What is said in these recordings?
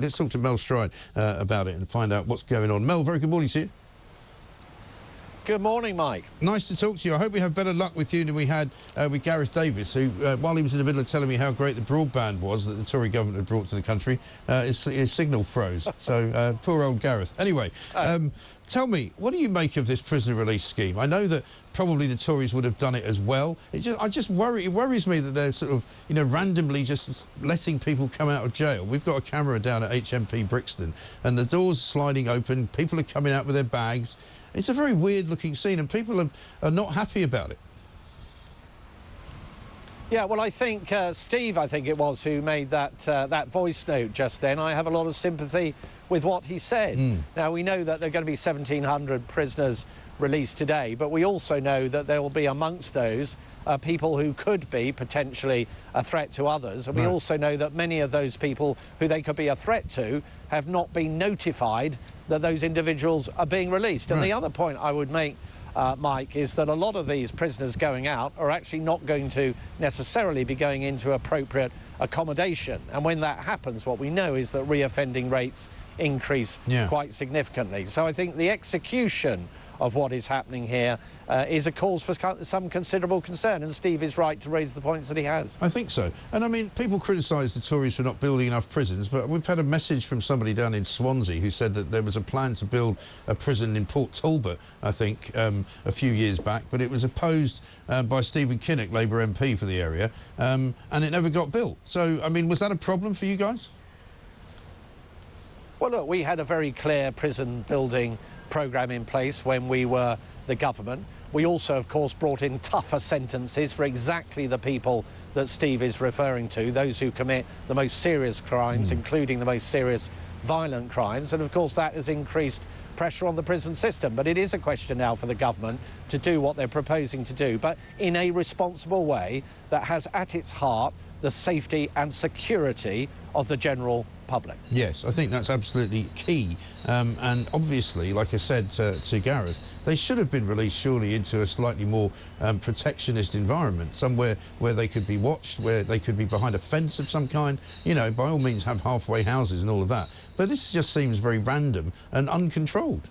Let's talk to Mel Stride about it and find out what's going on. Mel, very good morning to you. Good morning, Mike. Nice to talk to you. I hope we have better luck with you than we had with Gareth Davis, who, while he was in the middle of telling me how great the broadband was that the Tory government had brought to the country, his signal froze. So, poor old Gareth. Anyway, tell me, what do you make of this prisoner release scheme? I know that probably the Tories would have done it as well. It worries me that they're sort of, randomly just letting people come out of jail. We've got a camera down at HMP Brixton, and the doors are sliding open. People are coming out with their bags. It's a very weird-looking scene, and people are not happy about it. Yeah, well, I think Steve, I think it was, who made that voice note just then. I have a lot of sympathy with what he said. Now, we know that there are going to be 1,700 prisoners released today, but we also know that there will be amongst those people who could be potentially a threat to others. And we also know that many of those people who they could be a threat to have not been notified that those individuals are being released. And the other point I would make, Mike, is that a lot of these prisoners going out are actually not going to necessarily be going into appropriate accommodation. And when that happens, what we know is that reoffending rates increase quite significantly. So I think the execution of what is happening here is a cause for some considerable concern, and Steve is right to raise the points that he has. I think so. And I mean, people criticise the Tories for not building enough prisons, but we've had a message from somebody down in Swansea who said that there was a plan to build a prison in Port Talbot, I think, a few years back, but it was opposed by Stephen Kinnock, Labour MP for the area, and it never got built. So, I mean, was that a problem for you guys? Well, look, we had a very clear prison building programme in place when we were the government. We also, of course, brought in tougher sentences for exactly the people that Steve is referring to, those who commit the most serious crimes, including the most serious violent crimes. And, of course, that has increased pressure on the prison system. But it is a question now for the government to do what they're proposing to do, but in a responsible way that has at its heart the safety and security of the general public. Yes, I think that's absolutely key. And obviously, like I said to Gareth, they should have been released surely into a slightly more protectionist environment, somewhere where they could be watched, where they could be behind a fence of some kind, by all means have halfway houses and all of that. But this just seems very random and uncontrolled.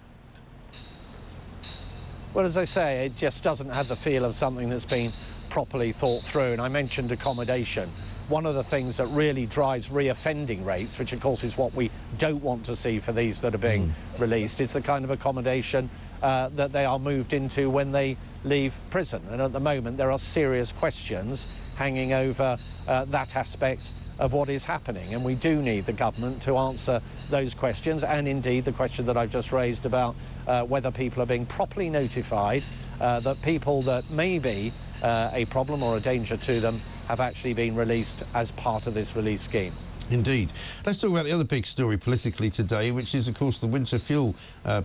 Well, as I say, it just doesn't have the feel of something that's been properly thought through. And I mentioned accommodation. One of the things that really drives reoffending rates, which of course is what we don't want to see for these that are being released, is the kind of accommodation that they are moved into when they leave prison. And at the moment there are serious questions hanging over that aspect of what is happening, and we do need the government to answer those questions, and indeed the question that I've just raised about whether people are being properly notified that people that may be a problem or a danger to them have actually been released as part of this release scheme. Indeed. Let's talk about the other big story politically today, which is, of course, the winter fuel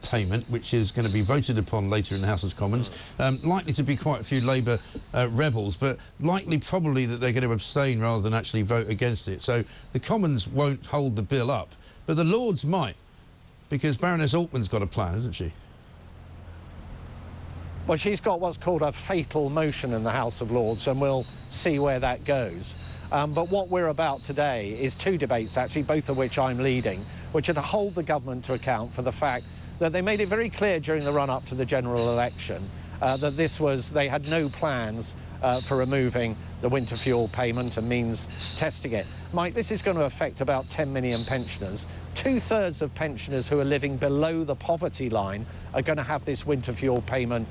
payment, which is going to be voted upon later in the House of Commons. Likely to be quite a few Labour rebels, but likely probably that they're going to abstain rather than actually vote against it. So the Commons won't hold the bill up, but the Lords might, because Baroness Altman's got a plan, hasn't she? Well, she's got what's called a fatal motion in the House of Lords, and we'll see where that goes. But what we're about today is two debates, actually, both of which I'm leading, which are to hold the government to account for the fact that they made it very clear during the run-up to the general election that they had no plans for removing the winter fuel payment and means testing it. Mike, this is going to affect about 10 million pensioners. 2/3 of pensioners who are living below the poverty line are going to have this winter fuel payment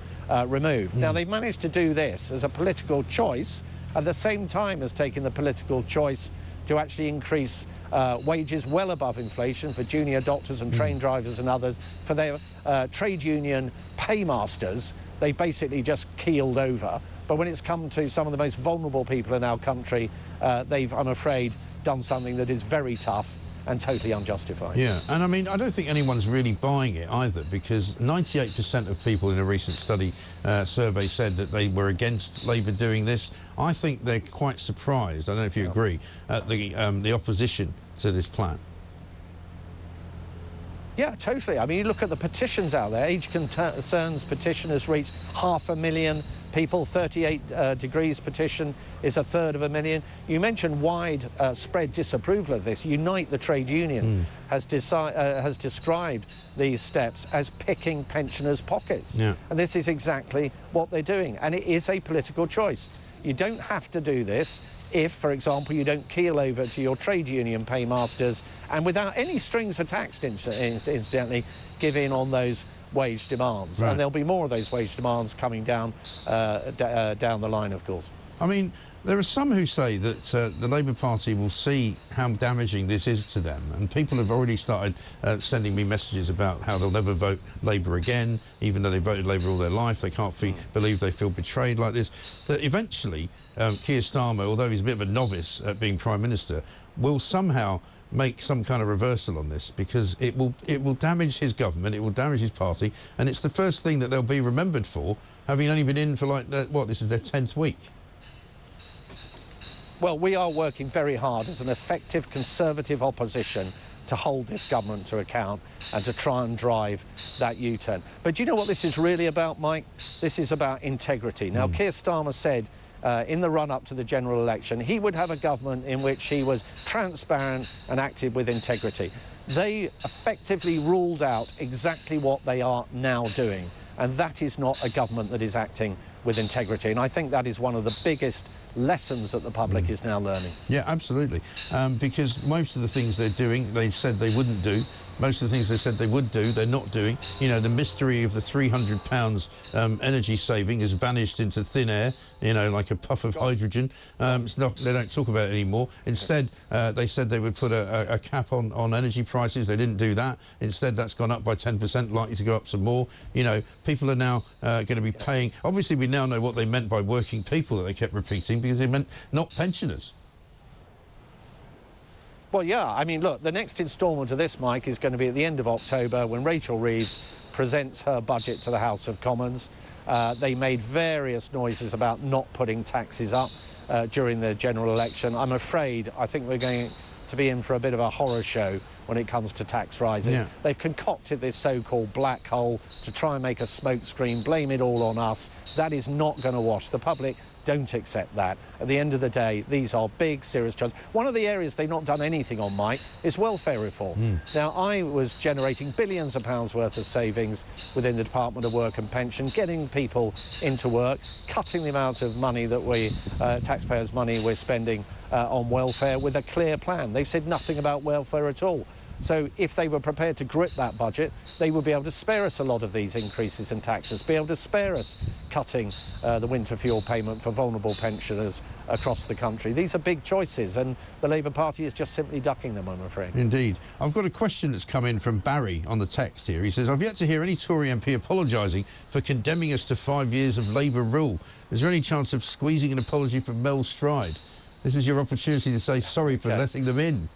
removed. Now, they've managed to do this as a political choice at the same time as taking the political choice to actually increase wages well above inflation for junior doctors and train drivers and others. For their trade union paymasters, they basically just keeled over. But when it's come to some of the most vulnerable people in our country, they've, I'm afraid, done something that is very tough and totally unjustified. Yeah, and I mean, I don't think anyone's really buying it either, because 98% of people in a recent survey said that they were against Labour doing this. I think they're quite surprised, I don't know if you agree, at the opposition to this plan. Yeah, totally. I mean, you look at the petitions out there. Age Concerns petition has reached 500,000 people. 38 degrees petition is 1/3 of a million. You mentioned widespread disapproval of this. Unite the Trade Union has described these steps as picking pensioners' pockets. Yeah. And this is exactly what they're doing. And it is a political choice. You don't have to do this if, for example, you don't keel over to your trade union paymasters and without any strings attached, incidentally, give in on those wage demands. Right. And there'll be more of those wage demands coming down down the line, of course. I mean, there are some who say that the Labour Party will see how damaging this is to them, and people have already started sending me messages about how they'll never vote Labour again, even though they voted Labour all their life. They can't believe they feel betrayed like this. That eventually Keir Starmer, although he's a bit of a novice at being Prime Minister, will somehow make some kind of reversal on this, because it will damage his government, it will damage his party, and it's the first thing that they'll be remembered for, having only been in for like, this is their 10th week. Well, we are working very hard as an effective Conservative opposition to hold this government to account and to try and drive that U-turn. But do you know what this is really about, Mike? This is about integrity. Now, Keir Starmer said in the run-up to the general election he would have a government in which he was transparent and acted with integrity. They effectively ruled out exactly what they are now doing, and that is not a government that is acting with integrity. And I think that is one of the biggest lessons that the public is now learning. Yeah, absolutely. Because most of the things they're doing, they said they wouldn't do. Most of the things they said they would do, they're not doing. You know, the mystery of the £300 energy saving has vanished into thin air, you know, like a puff of hydrogen. It's not, they don't talk about it anymore. Instead, they said they would put a cap on energy prices. They didn't do that. Instead, that's gone up by 10%, likely to go up some more. You know, people are now going to be paying. Obviously, we now know what they meant by working people that they kept repeating, because they meant not pensioners. Well, yeah, I mean, look, the next instalment of this, Mike, is going to be at the end of October when Rachel Reeves presents her budget to the House of Commons. They made various noises about not putting taxes up during the general election. I'm afraid I think we're going to be in for a bit of a horror show when it comes to tax rises. Yeah. They've concocted this so-called black hole to try and make a smokescreen, blame it all on us. That is not going to wash. The public don't accept that. At the end of the day, these are big, serious charges. One of the areas they've not done anything on, Mike, is welfare reform. Now, I was generating billions of pounds worth of savings within the Department of Work and Pension, getting people into work, cutting the amount of money that taxpayers' money we're spending on welfare with a clear plan. They've said nothing about welfare at all. So if they were prepared to grip that budget, they would be able to spare us a lot of these increases in taxes, be able to spare us cutting the winter fuel payment for vulnerable pensioners across the country. These are big choices, and the Labour Party is just simply ducking them, I'm afraid. Indeed. I've got a question that's come in from Barry on the text here. He says, I've yet to hear any Tory MP apologising for condemning us to 5 years of Labour rule. Is there any chance of squeezing an apology from Mel Stride? This is your opportunity to say sorry for letting them in.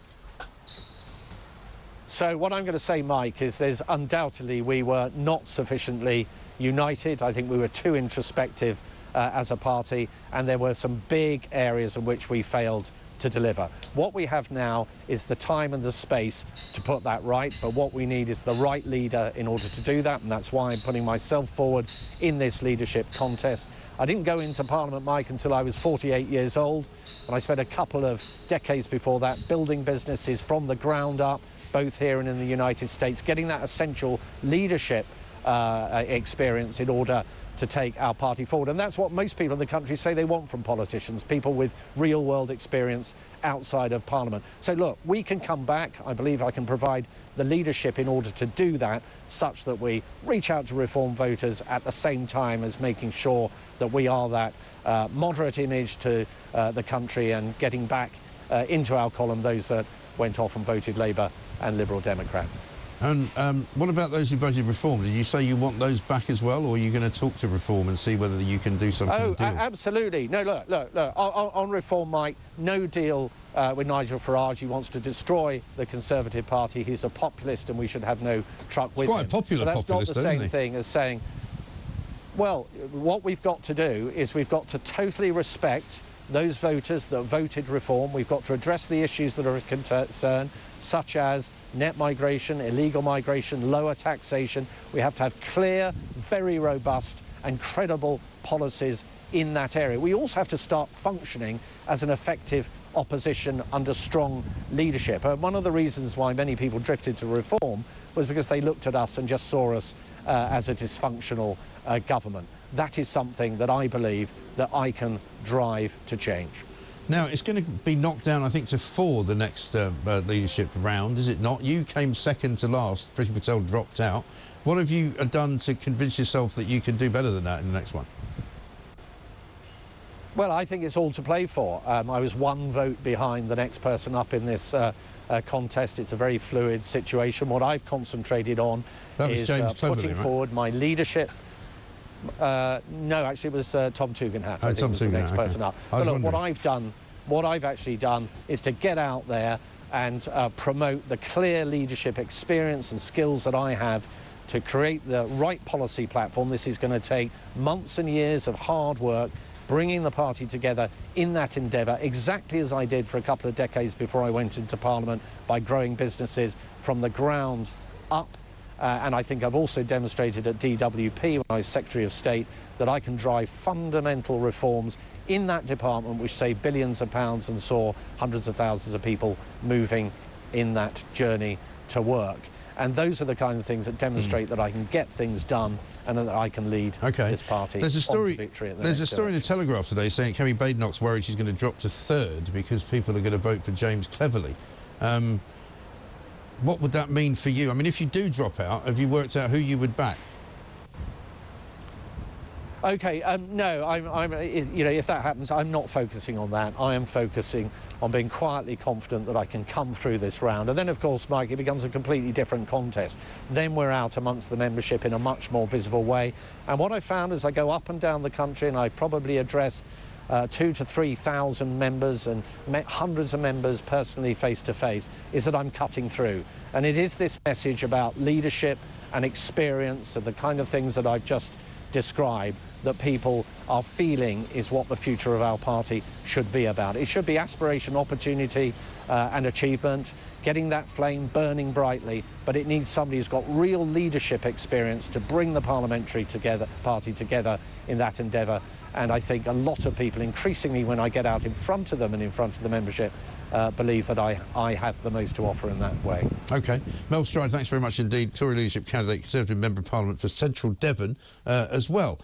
So what I'm going to say, Mike, is there's undoubtedly we were not sufficiently united. I think we were too introspective as a party, and there were some big areas in which we failed to deliver. What we have now is the time and the space to put that right, but what we need is the right leader in order to do that, and that's why I'm putting myself forward in this leadership contest. I didn't go into Parliament, Mike, until I was 48 years old, and I spent a couple of decades before that building businesses from the ground up, both here and in the United States, getting that essential leadership experience in order to take our party forward. And that's what most people in the country say they want from politicians, people with real-world experience outside of Parliament. So, look, we can come back. I believe I can provide the leadership in order to do that, such that we reach out to reform voters at the same time as making sure that we are that moderate image to the country and getting back into our column those that went off and voted Labour and Liberal Democrat. And what about those who voted Reform? Did you say you want those back as well, or are you going to talk to Reform and see whether you can do something? Oh, absolutely. No, look. On Reform, Mike, no deal with Nigel Farage. He wants to destroy the Conservative Party. He's a populist and we should have no truck with him. Quite a popular populist, that's not the same thing as saying, well, what we've got to do is we've got to totally respect those voters that voted Reform. We've got to address the issues that are of concern, such as net migration, illegal migration, lower taxation. We have to have clear, very robust and credible policies in that area. We also have to start functioning as an effective opposition under strong leadership. One of the reasons why many people drifted to reform was because they looked at us and just saw us as a dysfunctional government. That is something that I believe that I can drive to change. Now, it's going to be knocked down, I think, to 4 the next leadership round, is it not? You came second to last. Priti Patel dropped out. What have you done to convince yourself that you can do better than that in the next one? Well, I think it's all to play for. I was 1 vote behind the next person up in this contest. It's a very fluid situation. What I've concentrated on is putting forward my leadership. No, actually, it was Tom Tugendhat. I think was the next person up. But look, what I've actually done is to get out there and promote the clear leadership experience and skills that I have to create the right policy platform. This is going to take months and years of hard work, bringing the party together in that endeavour, exactly as I did for a couple of decades before I went into Parliament, by growing businesses from the ground up. And I think I've also demonstrated at DWP, when I was Secretary of State, that I can drive fundamental reforms in that department which save billions of pounds and saw hundreds of thousands of people moving in that journey to work. And those are the kind of things that demonstrate that I can get things done and that I can lead this party There's a story, on to victory at the There's a story in the Telegraph today saying Kemi Badenoch's worried she's going to drop to 3rd because people are going to vote for James Cleverly. What would that mean for you? I mean, if you do drop out, have you worked out who you would back? OK, no, you know, if that happens, I'm not focusing on that. I am focusing on being quietly confident that I can come through this round. And then, of course, Mike, it becomes a completely different contest. Then we're out amongst the membership in a much more visible way. And what I found as I go up and down the country, and I probably addressed 2,000 to 3,000 members and met hundreds of members personally face to face, is that I'm cutting through. And it is this message about leadership and experience and the kind of things that I've just described that people are feeling is what the future of our party should be about. It should be aspiration, opportunity and achievement, getting that flame burning brightly, but it needs somebody who's got real leadership experience to bring the parliamentary party together in that endeavour. And I think a lot of people, increasingly when I get out in front of them and in front of the membership, believe that I have the most to offer in that way. OK. Mel Stride, thanks very much indeed. Tory leadership candidate, Conservative Member of Parliament for Central Devon as well.